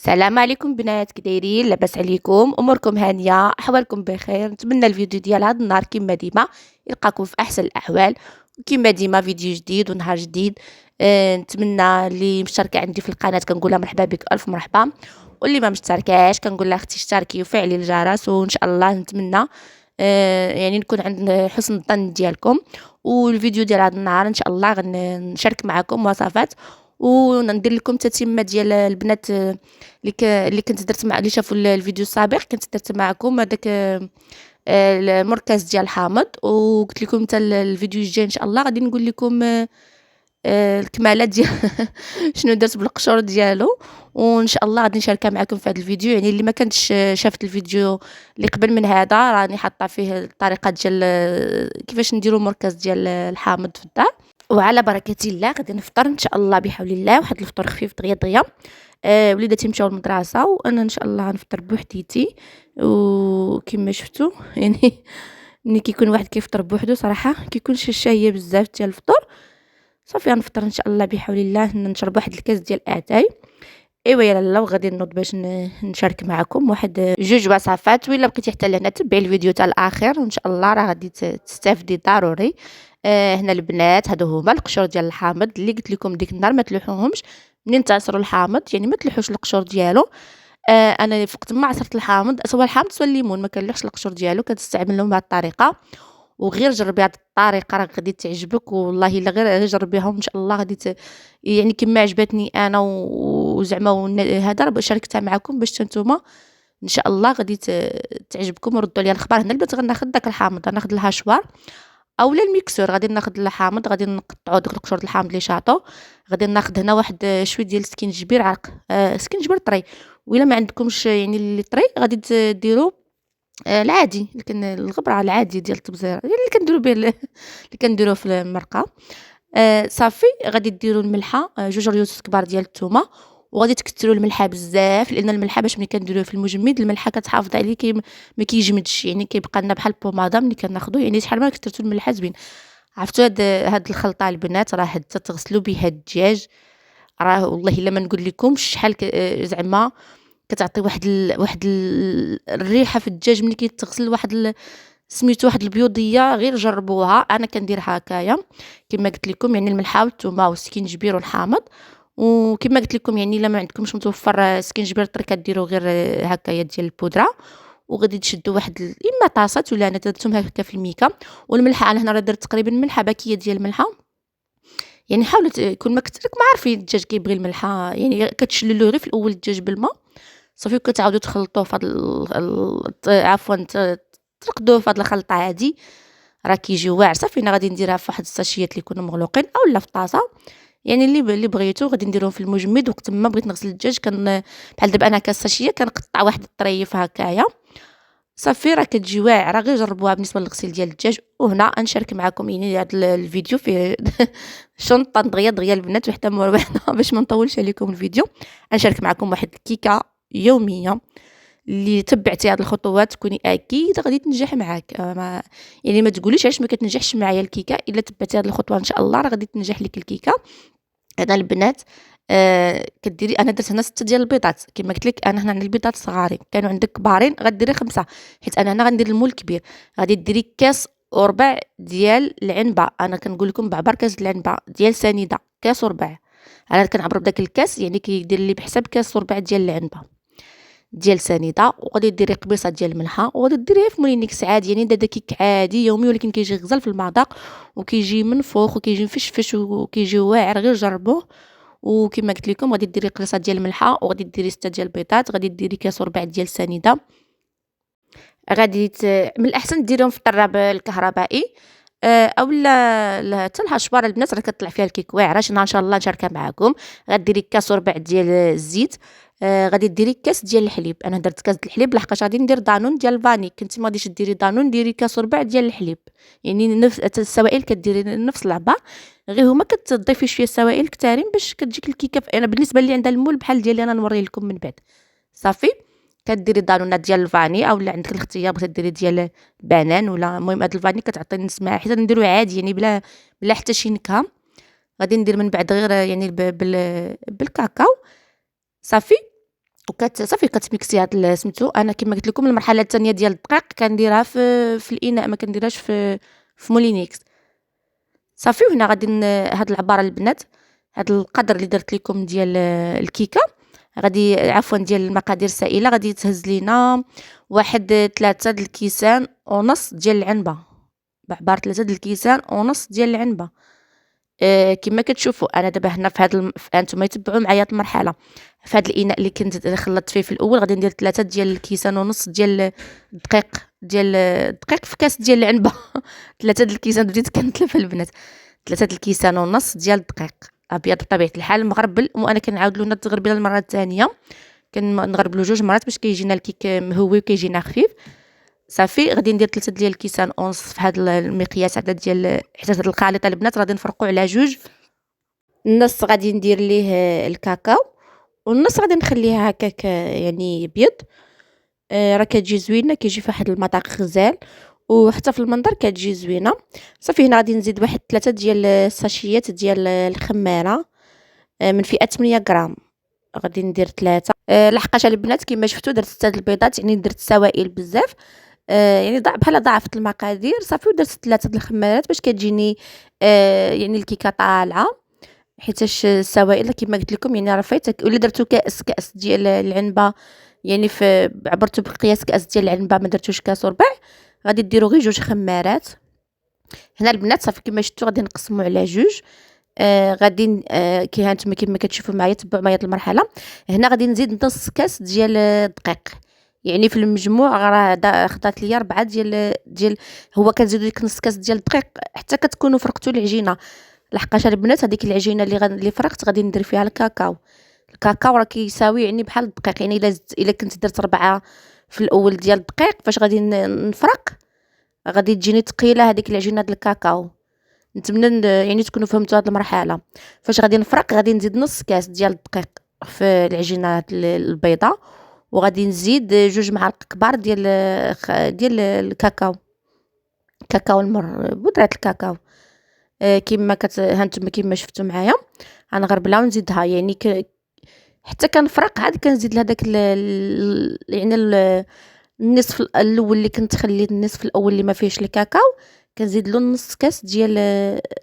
السلام عليكم بنات، كي دايرين؟ لاباس عليكم؟ اموركم هانيه؟ احوالكم بخير؟ نتمنى الفيديو ديال هذا النهار كما ديما يلقاكم في احسن الاحوال. وكما ديما فيديو جديد ونهار جديد. نتمنى اللي مشتركه عندي في القناه كنقولها مرحبا بك، الف مرحبا. واللي ما مشتركاش كنقول لها اختي اشتركي وفعلي الجرس، وان شاء الله نتمنى يعني نكون عند حسن الظن ديالكم. والفيديو ديال هذا النهار ان شاء الله غنشارك معكم وصفات، وندير لكم تتمه ديال البنات اللي كنت درت مع اللي شافوا الفيديو السابق. كنت درت معكم هذاك المركز ديال حامض، وقلت لكم حتى الفيديو الجاي ان شاء الله غادي نقول لكم الكمالات ديال شنو درت بالقشور ديالو. وان شاء الله غادي نشاركها معكم في هذا الفيديو. يعني اللي ما كانتش شافت الفيديو اللي قبل من هذا، راني حاطه فيه الطريقه ديال كيفاش نديروا مركز ديال الحامض في الدار. وعلى بركه الله غادي نفطر ان شاء الله بحول الله، واحد الفطور خفيف دغيا دغيا. وليداتي مشاو للمدرسه وانا ان شاء الله غنفطر بوحديتي. وكما شفتوا يعني ملي كيكون واحد كيفطر بوحدو صراحه كيكون شاهيه بزاف ديال الفطور. صافي غنفطر ان شاء الله بحول الله، نشرب واحد الكاس ديال اتاي. ايوا يا لاله، وغادي نوض باش نشارك معكم واحد جوج وصفات. وإلا بقيتي حتى لهنا تبعي الفيديو حتى الاخر، وان شاء الله راه غادي تستافدي ضروري. هنا البنات هادو هما القشور ديال الحامض اللي قلت لكم ديك النهار ما تلوحوهمش منين تعصروا الحامض، يعني ما تلوحوش القشور ديالو. انا فوقت ما عصرت الحامض، سواء الحامض سواء الليمون، ما كنلوحش القشور ديالو، كتستعملهم بهذه الطريقه. وغير جربي هذه الطريقه راه غادي تعجبك والله. الا غير جربيها وان شاء الله غادي يعني كما عجبتني انا وزعما هذا راه شاركتها معكم باش نتوما ان شاء الله غادي تعجبكم. وردوا لي الخبر. هنا البنات غناخذ داك الحامض، غناخذ الهاشوار اولا الميكسور. غادي ناخذ الحامض، غادي نقطعوا دوك القشور د الحامض اللي شاطو. غادي ناخذ هنا واحد شويه ديال السكينجبير عرق، سكينجبير طري. وإلا ما عندكمش يعني اللي طري غادي ديروا العادي، لكن الغبره العادي ديال التبزيره يعني اللي كنديروا به اللي كنديروه في المرقه. صافي غادي ديروا الملحه، جوج ريوس كبار ديال الثومه. وغادي تكثروا الملحه بزاف، لان الملحه باش ملي كنديروه في المجمد الملحه كتحافظ عليه ما كيجمدش، يعني كيبقى لنا بحال البوماده ملي كناخذوه. يعني شحال ما كثرتوا الملحه زوين. عرفتوا هاد الخلطه البنات راه حتى تغسلوا بها الدجاج، راه والله الا ما نقول لكمش شحال زعما كتعطي الريحه في الدجاج ملي كيتغسل. سميتو واحد البيوضيه، غير جربوها. انا كندير هكايا كما قلت لكم، يعني الملحه والثومه والسكينجبير والحامض. وكما قلت لكم يعني الا ما عندكمش متوفر سكينجبير طري كديروا غير هكايا ديال البودره. وغادي تشدوا واحد اما طاسه ولا انا درتهم هكا في الميكا. والملحه انا هنا راه درت تقريبا ملحه باكيه ديال الملحه. يعني حاولوا يكون ما كثر ما عارفين الدجاج كيبغي الملحه، يعني كتشللوه غير في الاول الدجاج بالماء. صافي وكتعاودوا تخلطوه في هاد عفوا ترقدوه في هاد الخلطه عادي، راه كيجي واعر. صافي انا غادي نديرها في واحد الساشيات اللي يكونوا مغلوقين اولا في طاسه. يعني اللي بغيتو غادي نديروهم في المجمد. وقت ما بغيت نغسل الدجاج بحال دابا انا كاساشيه كنقطع واحد الطريف هكايا. صافي راه كتجي واعره، غير جربوها بالنسبه للغسيل ديال الدجاج. وهنا نشارك معكم يعني هذا الفيديو فيه شنطه دغيا دغيا البنات وحده مور وحده باش ما نطولش عليكم الفيديو. نشارك معكم واحد الكيكه يوميه اللي تبعتي هاد الخطوات تكوني اكيد غادي تنجح معاك. يعني ما تقوليش علاش ما كتنجحش معايا الكيكه. الا تبعتي هاد الخطوه ان شاء الله راه غادي تنجح لك الكيكه. هنا البنات كديري، انا درت هنا 6 ديال البيضات. كما قلت لك انا هنا عندي البيضات صغارين، كانوا عندك كبارين غديري 5، حيت انا هنا غندير المول كبير. غادي ديري كاس وربع ديال العنبه. انا كنقول لكم بعبر كاس العنبه ديال سنيده، كاس وربع. انا كنعبر بداك الكاس، يعني كيدير لي بحساب كاس وربع ديال العنبه ديال سنيده. وغادي ديري قبيصه ديال الملحه، وغادي ديريها في مولينيكس عادي. يعني دا كيك عادي يومي، ولكن كيجي غزال في المذاق وكيجي منفوخ وكيجي مفشفش وكيجي واعر. غير جربوه. وكما قلت لكم غادي ديري قرصه ديال الملحه، وغادي ديري 6 ديال البيضات، غادي ديري كاس وربع ديال السنيده. من الاحسن ديريهم في الطراب الكهربائي اولا حتى الهشبار. البنات راه كطلع فيها الكيك واعره. ان شاء الله نشاركها معكم. غديري كاس وربع ديال الزيت. غادي ديري كاس ديال الحليب. انا درت كاس الحليب لحقاش غادي ندير دانون ديال الفاني. كنتي ما غاديش ديري دانون، ديري كاس وربع ديال الحليب. يعني نفس السوائل كديري نفس العبار، غير هما كتضيفي شويه سوائل كثارين باش كتجيك الكيكه. انا بالنسبه لي عندها المول بحال ديالي انا نوري لكم من بعد. صافي كديري دانونات ديال الفاني اولا عندك الاختيار بغيتي ديري ديال بنان ولا المهم هاد الفاني كتعطي نسمه، حيت نديرو عادي يعني بلا حتى شي نكهه. غادي ندير من بعد غير يعني بالكاكاو. صافي صافي كتميكسي هاد سميتو. انا كما قلت لكم المرحله الثانيه ديال الدقيق كنديرها في الاناء، ما كنديرهاش في مولينيكس. صافي وهنا غادي هاد العباره البنات، هاد القدر اللي درت لكم ديال الكيكه، غادي عفوا ديال المقادير السائله، غادي تهز لينا واحد 3 د الكيسان ونص ديال العنبه، بعباره 3 د الكيسان ونص ديال العنبه. كما كتشوفوا انا دابا هنا في انتم يتبعوا معايا المرحله. في هذا الاناء اللي كنت خلطت فيه في الاول غادي ندير 3 ديال الكيسان ونص ديال الدقيق في كاس ديال العنبه 3 د الكيسان، بديت كنتلف البنات، 3 د الكيسان ونص ديال الدقيق ابيض بطبيعه الحال مغربل. وانا كنعاود له التغربيله المره الثانيه، كنغربلو 2 مرات باش كيجينا الكيك مهوي وكيجينا خفيف. صافي غادي ندير 3 ديال الكيسان اونص في هذا المقياس عدد ديال، حيت هاد الخليط البنات غادي نفرقوا على 2. النص غادي ندير ليه الكاكاو والنص غادي نخليها هكاك يعني بيض. راه كتجي زوينه، كيجي في واحد المذاق غزال وحتى في المنظر كتجي زوينه. صافي هنا غادي نزيد واحد 3 ديال الساشيات ديال الخماره من فئه 8 غرام، غادي ندير 3. لحقاش البنات كما شفتوا درت 6 البيضات، يعني درت سوائل بزاف، يعني بحال ضاعفت المقادير. صافي ودرت 3 د الخمارات باش كتجيني يعني الكيكه طالعه، حيتاش السوائل كما قلت لكم يعني راه فايتك. ولا درتو كاس ديال العنبه، يعني عبرتو بقياس كاس ديال العنبه، ما درتوش كاس وربع، غادي ديروا غير 2 خمارات. هنا البنات صافي كما شفتوا غادي نقسموا على 2. غادي كي هانتوما كما كتشوفوا معايا تبعوا معايا المرحله. هنا غادي نزيد نص كاس ديال الدقيق، يعني في المجموع راه خدات ليا 4 ديال هو كنزيدو ديك نص كاس ديال الدقيق حتى كتكونوا فرقتوا العجينه. لحقاش البنات هذيك العجينه اللي فرقت غادي ندير فيها الكاكاو راه كيساوي يعني بحال الدقيق، يعني الا كنت درت 4 في الاول ديال الدقيق فاش غادي نفرق غادي تجيني ثقيله هذيك العجينه ديال الكاكاو. نتمنى يعني تكونوا فهمتوا هذه المرحله. فاش غادي نفرق غادي نزيد نص كاس ديال الدقيق في العجينه البيضاء، وغادي نزيد 2 معالق كبار ديال الكاكاو المر، بودره الكاكاو. كما هانتوما كما شفتوا معايا غنغربلها ونزيدها، يعني حتى كنفرق عاد كنزيد لهداك يعني النصف الاول اللي كنت خليت النصف الاول اللي ما فيهش الكاكاو كنزيد له نص كاس ديال،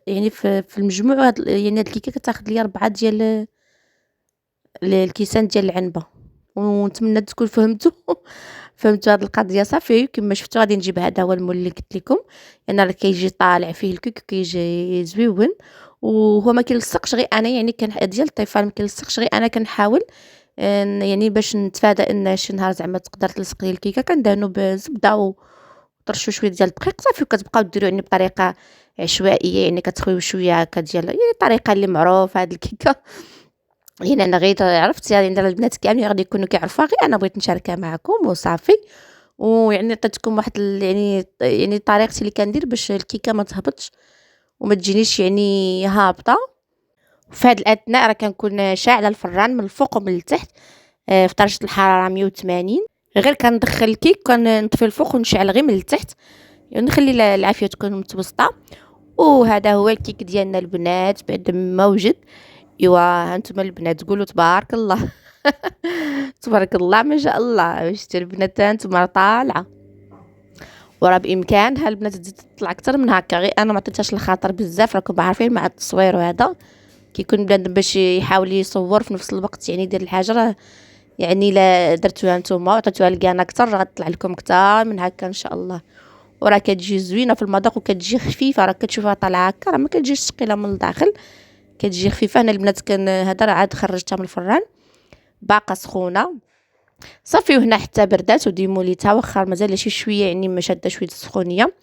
يعني في المجموع يعني هاد الكيكه كتاخذ ليا 4 ديال الكيسان ديال العنبه. ونتمنى تكون فهمتوا فهمتوا هاد القضيه. صافي كما شفتوا غادي نجيب هذا هو المول اللي قلت لكم، يعني راه كيجي طالع فيه الكيك كيجي زويون، وهو ما كيلصقش. غير انا يعني ديال الطيفان ما كيلصقش، غير انا كنحاول يعني باش نتفادى ان شي نهار زعما تقدر تلصق لي الكيكه كندهنوا بزبده وطرشوا شويه ديال الدقيق. صافي وكتبقاو ديروا يعني بطريقه عشوائيه، يعني كتخويو شويه هكا ديال يعني الطريقه اللي معروفه هاد الكيكه. يعني انا غير عرفت يعني البنات كاملين غادي يكونوا كيعرفوها، غير انا بغيت نشاركها معكم وصافي. ويعني عطيتكم واحد يعني طريقتي اللي كندير باش الكيكه ما تهبطش وما تجينيش يعني هابطه. في هذا الاثناء راه كنكون شاعله الفران من الفوق ومن التحت في درجه الحراره 180. غير كندخل الكيك كنطفي الفوق ونشعل غير من التحت، يعني نخلي العافيه تكون متوسطه. وهذا هو الكيك ديالنا البنات بعد ما وجد. ايوا هانتوما البنات قولوا تبارك الله تبارك الله ما شاء الله. شتي البنات هانتوما طالعه، وراه بامكانها البنات تزيد تطلع اكثر من هكا، غير انا ما عطيتهاش الخاطر بزاف. راكم عارفين مع التصوير وهذا كيكون بنادم باش يحاول يصور في نفس الوقت يعني يدير الحاجه، راه يعني لا درتوها نتوما وعطيتوها لكان اكثر راه غتطلع لكم اكثر من هكا ان شاء الله. وراه كتجي زوينه في المذاق وكتجي خفيفه، راه كتشوفها طالعه هكا راه ما كتجيش ثقيله من الداخل، كتجي خفيفه. انا البنات كان هذا راه عاد خرجتها من الفران باقا سخونه. صافي وهنا حتى بردات وديموليتها واخا مازال شي شويه يعني ما شاده شويه السخونيه.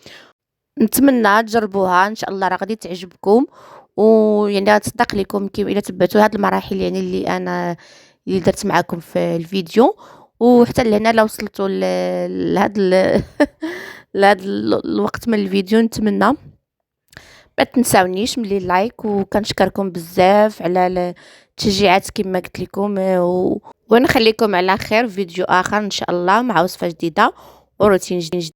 نتمنى تجربوها ان شاء الله راه غادي تعجبكم، ويعني غتصدق لكم كي الا تبعتوا هاد المراحل يعني اللي درت معكم في الفيديو. وحتى لهنا لا وصلتوا لهاد لهاد الوقت من الفيديو نتمنى ما تنساونيش ملي لايك، وكنشكركم بزاف على التشجيعات كما قلت لكم، ونخليكم على خير في فيديو اخر ان شاء الله مع وصفه جديده وروتين جديد.